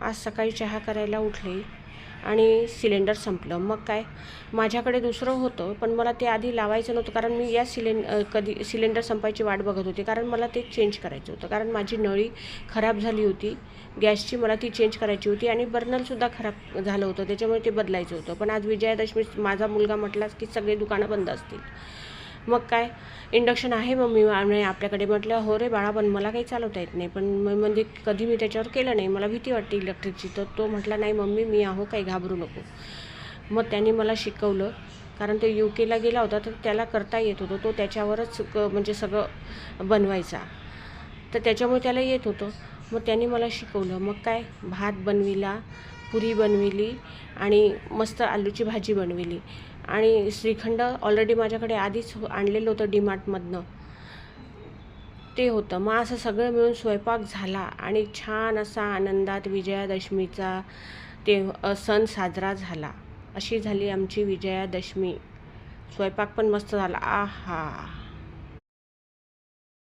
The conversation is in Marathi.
आज सकाळी चहा करायला उठले आणि सिलेंडर संपलं. मग काय, माझ्याकडे दुसरं होतं पण मला ते आधी लावायचं नव्हतं, कारण मी या कधी सिलेंडर संपायची वाट बघत होते, कारण मला ते चेंज करायचं होतं. कारण माझी नळी खराब झाली होती गॅसची, मला ती चेंज करायची होती आणि बर्नरसुद्धा खराब झालं होतं, त्याच्यामुळे ते बदलायचं होतं. पण आज विजयादशमी, माझा मुलगा म्हटलाच की सगळे दुकानं बंद असतील. मग काय, इंडक्शन आहे मम्मी आपल्याकडे. म्हटलं हो रे बाळा, पण मला काही चालवता येत नाही, पण म्हणजे कधी मी त्याच्यावर केलं नाही, मला भीती वाटते इलेक्ट्रिकची. तर तो म्हटला नाही मम्मी मी आहो, काही घाबरू नको. मग त्यांनी मला शिकवलं, कारण तो UK ला गेला होता तर त्याला करता येत होतं, तो त्याच्यावरच म्हणजे सगळं बनवायचा, तर त्याच्यामुळे त्याला येत होतं. मग त्यांनी मला शिकवलं. मग काय, भात बनविला, पुरी बनविली आणि मस्त आलूची भाजी बनविली आणि श्रीखंड ऑलरेडी माझ्याकडे आधीच आणलेलं होतं DMartमधनं, ते होतं. मग असं सगळं मिळून स्वयंपाक झाला आणि छान असा आनंदात विजयादशमीचा ते सण साजरा झाला. अशी झाली आमची विजयादशमी. स्वयंपाक पण मस्त झाला. आहा.